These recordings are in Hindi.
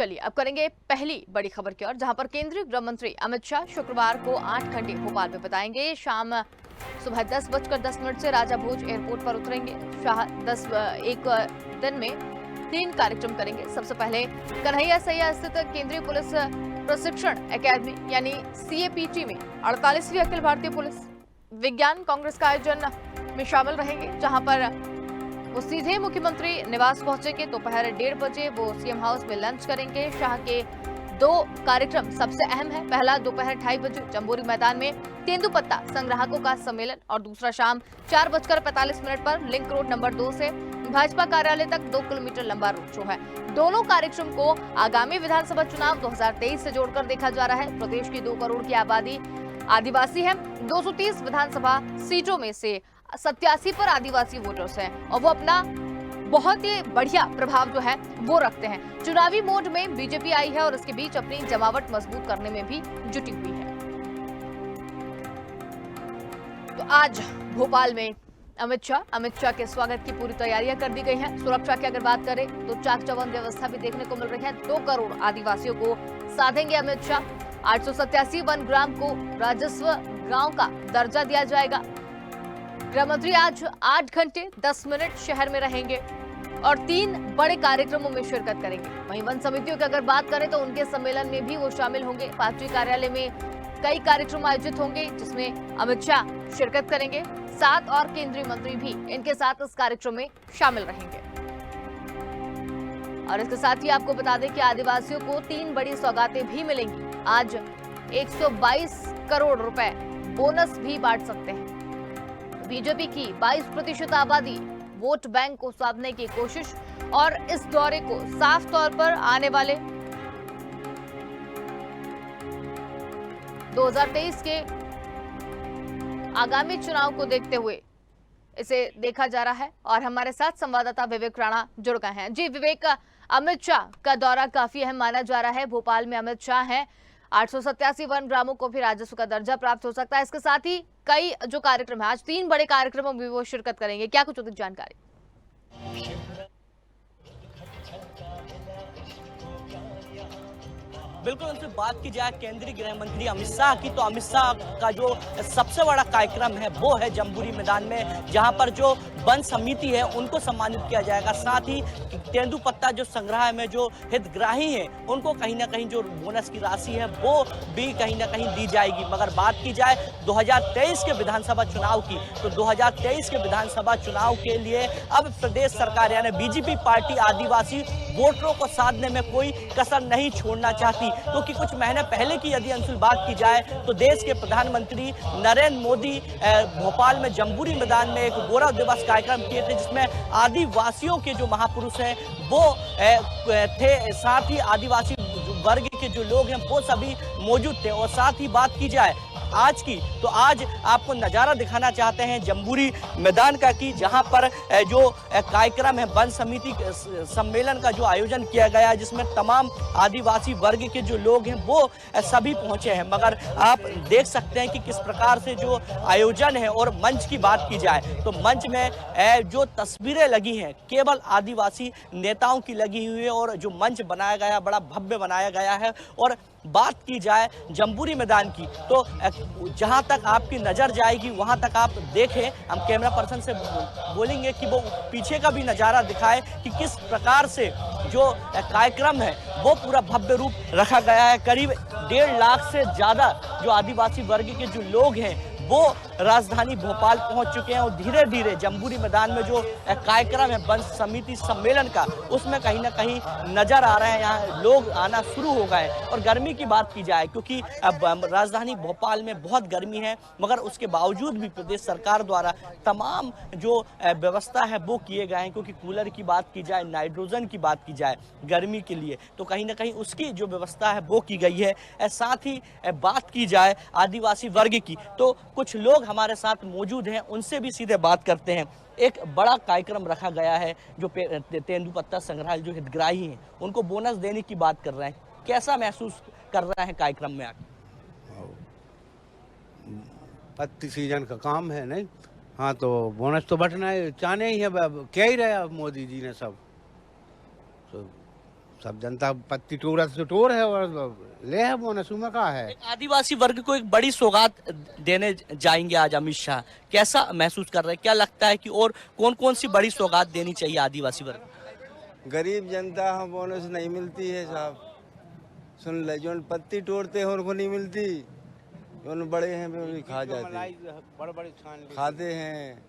चलिए अब करेंगे पहली बड़ी खबर की ओर, जहां पर केंद्रीय गृह मंत्री अमित शाह शुक्रवार को 8 घंटे भोपाल में बिताएंगे। शाम सुबह 10:10 से राजा भोज एयरपोर्ट पर उतरेंगे। शाह एक दिन में 3 कार्यक्रम करेंगे। सबसे पहले कन्हैया सैया स्थित केंद्रीय पुलिस प्रशिक्षण एकेडमी यानी CAPT में 48वीं अखिल भारतीय पुलिस विज्ञान कांग्रेस का आयोजन में शामिल रहेंगे, जहां पर वो सीधे मुख्यमंत्री निवास पहुंचेंगे। दोपहर 1:30 बजे वो CM हाउस में लंच करेंगे। शाह के 2 कार्यक्रम सबसे अहम है। पहला दोपहर 2:30 बजे जम्बूरी मैदान में तेंदुपत्ता संग्राहकों का सम्मेलन और दूसरा शाम 4:45 पर लिंक रोड नंबर 2 से भाजपा कार्यालय तक 2 किलोमीटर लंबा रोड शो है। दोनों कार्यक्रम को आगामी विधानसभा चुनाव 2023 से जोड़कर देखा जा रहा है। प्रदेश की 2 करोड़ की आबादी आदिवासी है। 230 विधानसभा सीटों में से 87 पर आदिवासी वोटर्स हैं और वो अपना बहुत ही बढ़िया प्रभाव जो है वो रखते हैं। चुनावी मोड में बीजेपी आई है और इसके बीच अपनी जमावट मजबूत करने में भी जुटी हुई है। तो आज भोपाल में अमित शाह के स्वागत की पूरी तैयारियां कर दी गई हैं। सुरक्षा की अगर बात करें तो चाक चौबंद व्यवस्था भी देखने को मिल रही है। 2 करोड़ आदिवासियों को साधेंगे अमित शाह। 887 वन ग्राम को राजस्व गांव का दर्जा दिया जाएगा। गृह मंत्री आज 8 घंटे 10 मिनट शहर में रहेंगे और 3 बड़े कार्यक्रमों में शिरकत करेंगे। वहीं वन समितियों की अगर बात करें तो उनके सम्मेलन में भी वो शामिल होंगे। पार्टी कार्यालय में कई कार्यक्रम आयोजित होंगे, जिसमें अमित शाह शिरकत करेंगे। 7 और केंद्रीय मंत्री भी इनके साथ इस कार्यक्रम में शामिल रहेंगे। और इसके साथ ही आपको बता दें कि आदिवासियों को 3 बड़ी सौगातें भी मिलेंगी। आज 122 करोड़ रुपए बोनस भी बांट सकते हैं। बीजेपी की 22% आबादी वोट बैंक को साधने की कोशिश और इस दौरे को साफ तौर पर आने वाले 2023 के आगामी चुनाव को देखते हुए इसे देखा जा रहा है। और हमारे साथ संवाददाता विवेक राणा जुड़ गए हैं। जी विवेक, अमित शाह का दौरा काफी अहम माना जा रहा है। भोपाल में अमित शाह हैं। 887 वन ग्रामों को भी राजस्व का दर्जा प्राप्त हो सकता है। इसके साथ ही कई जो कार्यक्रम है, आज 3 बड़े कार्यक्रमों में वो शिरकत करेंगे। क्या कुछ अधिक जानकारी? बिल्कुल, उनसे बात की जाए केंद्रीय गृह मंत्री अमित शाह की, तो अमित शाह का जो सबसे बड़ा कार्यक्रम है वो है जम्बूरी मैदान में, जहां पर जो वन समिति है उनको सम्मानित किया जाएगा। साथ ही तेंदुपत्ता जो संग्रह में जो हितग्राही हैं उनको कहीं ना कहीं जो बोनस की राशि है वो भी कहीं ना कहीं दी जाएगी। मगर बात की जाए 2023 के विधानसभा चुनाव की, तो 2023 के विधानसभा चुनाव के लिए अब प्रदेश सरकार यानी बीजेपी पार्टी आदिवासी वोटरों को साधने में कोई कसर नहीं छोड़ना चाहती, क्योंकि कुछ महीने पहले की यदि अंशुल बात की जाए तो देश के प्रधानमंत्री नरेंद्र मोदी भोपाल में जम्बूरी मैदान में एक गौरव दिवस कार्यक्रम किए थे, जिसमें आदिवासियों के जो महापुरुष हैं वो थे। साथ ही आदिवासी वर्ग के जो लोग हैं वो सभी मौजूद थे। और साथ ही बात की जाए आज की, तो आज आपको नज़ारा दिखाना चाहते हैं जम्बूरी मैदान का, कि जहां पर जो कार्यक्रम है वन समिति सम्मेलन का जो आयोजन किया गया है, जिसमें तमाम आदिवासी वर्ग के जो लोग हैं वो सभी पहुंचे हैं। मगर आप देख सकते हैं कि किस प्रकार से जो आयोजन है। और मंच की बात की जाए तो मंच में जो तस्वीरें लगी हैं केवल आदिवासी नेताओं की लगी हुई है, और जो मंच बनाया गया बड़ा भव्य बनाया गया है। और बात की जाए जम्बूरी मैदान की, तो जहां तक आपकी नजर जाएगी वहां तक आप देखें। हम कैमरा पर्सन से बोलेंगे कि वो पीछे का भी नजारा दिखाए कि किस प्रकार से जो कार्यक्रम है वो पूरा भव्य रूप रखा गया है। करीब 1.5 लाख से ज्यादा जो आदिवासी वर्ग के जो लोग हैं वो राजधानी भोपाल पहुंच चुके हैं। और धीरे धीरे जम्बूरी मैदान में जो कार्यक्रम है वन समिति सम्मेलन का, उसमें कहीं ना कहीं नजर आ रहे हैं यहाँ लोग आना शुरू हो गए। और गर्मी की बात की जाए, क्योंकि राजधानी भोपाल में बहुत गर्मी है, मगर उसके बावजूद भी प्रदेश सरकार द्वारा तमाम जो व्यवस्था है वो किए गए हैं। क्योंकि कूलर की बात की जाए, नाइट्रोजन की बात की जाए गर्मी के लिए, तो कहीं ना कहीं उसकी जो व्यवस्था है वो की गई है। साथ ही बात की जाए आदिवासी वर्ग की, तो कुछ लोग हमारे साथ मौजूद हैं, उनसे भी सीधे बात करते हैं। एक बड़ा कार्यक्रम रखा गया है, जो तेंदुपत्ता संग्रह जो हितग्राही हैं उनको बोनस देने की बात कर रहे हैं। कैसा महसूस कर रहे हैं कार्यक्रम में आके? पत्ती सीजन का काम है नहीं, हाँ तो बोनस तो बटना है, चाहने ही है, क्या ही रहे मोदी जी ने सब सब जनता पत्ती टोरा तो टोर है और ले है बोनस में का है। एक आदिवासी वर्ग को एक बड़ी सौगात देने जाएंगे आज अमित शाह, कैसा महसूस कर रहे हैं? क्या लगता है कि और कौन कौन सी बड़ी सौगात देनी चाहिए आदिवासी वर्ग को? गरीब जनता हम बोनस नहीं मिलती है साहब, सुन ले जो पत्ती तोड़ते हैं उनको नहीं मिलती, जो बड़े हैं वो भी खा जाते हैं, बड़े खाते हैं।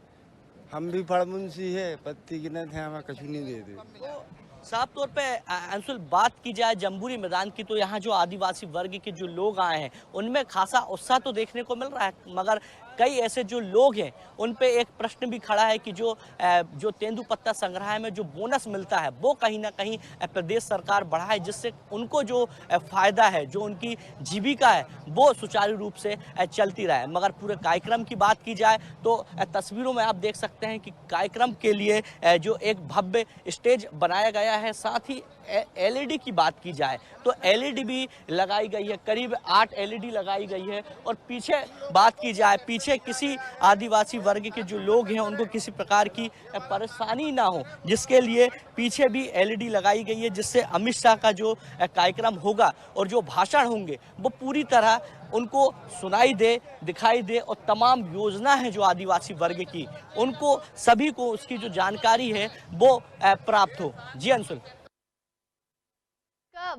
हम भी फड़मुंसी है, पत्ती गिनत है, हमें कुछ नहीं देते। साफ तौर पे अंशुल बात की जाए जम्बूरी मैदान की तो यहाँ जो आदिवासी वर्ग के जो लोग आए हैं उनमें खासा उत्साह तो देखने को मिल रहा है, मगर कई ऐसे जो लोग हैं उन पे एक प्रश्न भी खड़ा है कि जो तेंदुपत्ता संग्रह में जो बोनस मिलता है वो कहीं ना कहीं प्रदेश सरकार बढ़ाए, जिससे उनको जो फायदा है, जो उनकी जीविका है वो सुचारू रूप से चलती रहे। मगर पूरे कार्यक्रम की बात की जाए तो तस्वीरों में आप देख सकते हैं कि कार्यक्रम के लिए जो एक भव्य स्टेज बनाया गया है, साथ ही एलईडी की बात की जाए तो एलईडी भी लगाई गई है, करीब 8 एलईडी लगाई गई है। और पीछे बात की जाए, पीछे किसी आदिवासी वर्ग के जो लोग हैं उनको किसी प्रकार की परेशानी ना हो, जिसके लिए पीछे भी एलईडी लगाई गई है, जिससे अमित शाह का जो कार्यक्रम होगा और जो भाषण होंगे वो पूरी तरह उनको सुनाई दे, दिखाई दे और तमाम योजना है जो आदिवासी वर्ग की उनको सभी को उसकी जो जानकारी है वो प्राप्त हो। जी अंशुल।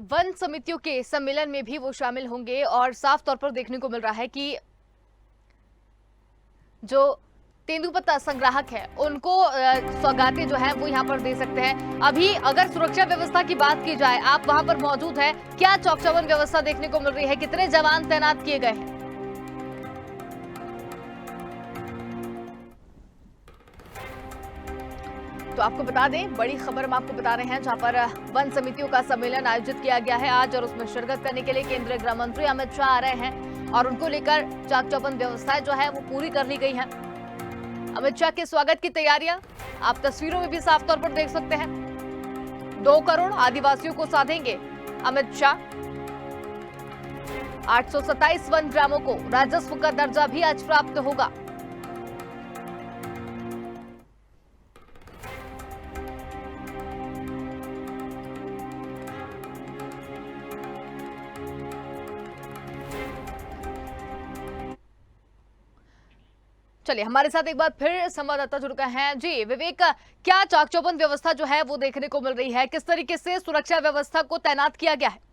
वन समितियों के सम्मेलन में भी वो शामिल होंगे और साफ तौर पर देखने को मिल रहा है कि जो तेंदुपत्ता संग्राहक है उनको सौगातें जो है वो यहाँ पर दे सकते हैं। अभी अगर सुरक्षा व्यवस्था की बात की जाए, आप वहां पर मौजूद हैं, क्या चौक चौबंद व्यवस्था देखने को मिल रही है? कितने जवान तैनात किए गए हैं? तो आपको बता दें, बड़ी खबर हम आपको बता रहे हैं, जहां पर वन समितियों का सम्मेलन आयोजित किया गया है आज और उसमें शिरकत करने के लिए केंद्रीय गृह मंत्री अमित शाह आ रहे हैं और उनको लेकर चाक चौबंद व्यवस्थाएं जो है वो पूरी कर ली गई हैं। अमित शाह के स्वागत की तैयारियां आप तस्वीरों में भी साफ तौर पर देख सकते हैं। 2 करोड़ आदिवासियों को साधेंगे अमित शाह। 827 वन ग्रामों को राजस्व का दर्जा भी आज प्राप्त होगा। चलिए हमारे साथ एक बार फिर संवाददाता जुड़ गए हैं। जी विवेक, क्या चाक चौबंद व्यवस्था जो है वो देखने को मिल रही है? किस तरीके से सुरक्षा व्यवस्था को तैनात किया गया है?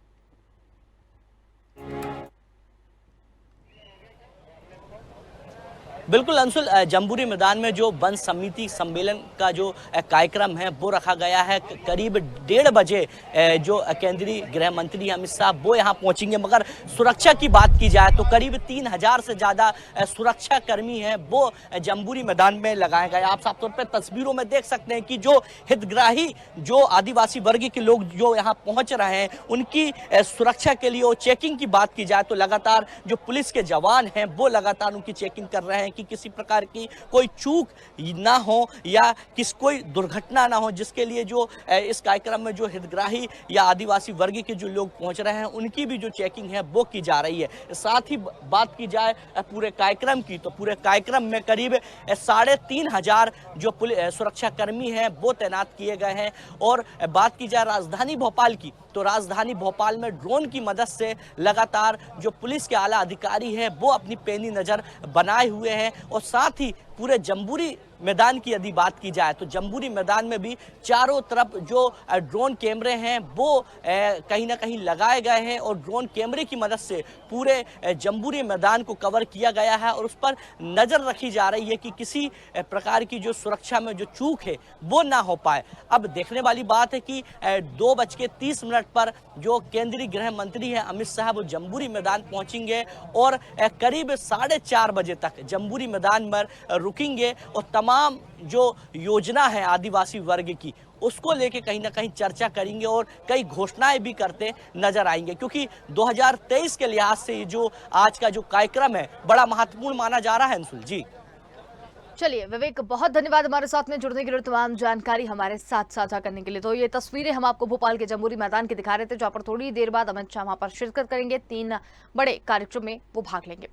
बिल्कुल अंशुल, जम्बूरी मैदान में जो वन समिति सम्मेलन का जो कार्यक्रम है वो रखा गया है। करीब 1:30 बजे जो केंद्रीय गृह मंत्री अमित शाह वो यहाँ पहुंचेंगे, मगर सुरक्षा की बात की जाए तो करीब 3000 से ज़्यादा सुरक्षा कर्मी हैं वो जम्बूरी मैदान में लगाए गए। आप साफ तौर पर तस्वीरों में देख सकते हैं कि जो हितग्राही जो आदिवासी वर्ग के लोग जो यहाँ पहुँच रहे हैं उनकी सुरक्षा के लिए और चेकिंग की बात की जाए तो लगातार जो पुलिस के जवान हैं वो लगातार उनकी चेकिंग कर रहे हैं कि किसी प्रकार की कोई चूक ना हो या कोई दुर्घटना ना हो, जिसके लिए जो इस कार्यक्रम में जो हितग्राही या आदिवासी वर्ग के जो लोग पहुंच रहे हैं उनकी भी जो चेकिंग है वो की जा रही है। साथ ही बात की जाए पूरे कार्यक्रम की तो पूरे कार्यक्रम में करीब 3500 जो सुरक्षा कर्मी हैं वो तैनात किए गए हैं। और बात की जाए राजधानी भोपाल की तो राजधानी भोपाल में ड्रोन की मदद से लगातार जो पुलिस के आला अधिकारी हैं वो अपनी पैनी नज़र बनाए हुए हैं। और साथ ही पूरे जम्बूरी मैदान की यदि बात की जाए तो जम्बूरी मैदान में भी चारों तरफ जो ड्रोन कैमरे हैं वो कहीं ना कहीं लगाए गए हैं और ड्रोन कैमरे की मदद से पूरे जम्बूरी मैदान को कवर किया गया है और उस पर नज़र रखी जा रही है कि किसी प्रकार की जो सुरक्षा में जो चूक है वो ना हो पाए। अब देखने वाली बात है कि 2:30 पर जो केंद्रीय गृह मंत्री हैं अमित शाह वो जम्बूरी मैदान पहुंचेंगे और करीब 4:30 बजे तक जम्बूरी मैदान पर रुकेंगे और तमाम जो योजना है आदिवासी वर्ग की उसको लेके कहीं ना कहीं चर्चा करेंगे और कई घोषणाएं भी करते नजर आएंगे, क्योंकि 2023 के लिहाज से जो आज का जो कार्यक्रम है बड़ा महत्वपूर्ण माना जा रहा है। अंशुल जी। चलिए विवेक, बहुत धन्यवाद हमारे साथ में जुड़ने के लिए, तमाम जानकारी हमारे साथ साझा करने के लिए। तो ये तस्वीरें हम आपको भोपाल के जम्बूरी मैदान की दिखा रहे थे, जहां पर थोड़ी देर बाद अमित शाह वहां पर शिरकत करेंगे। 3 बड़े कार्यक्रम में वो भाग लेंगे।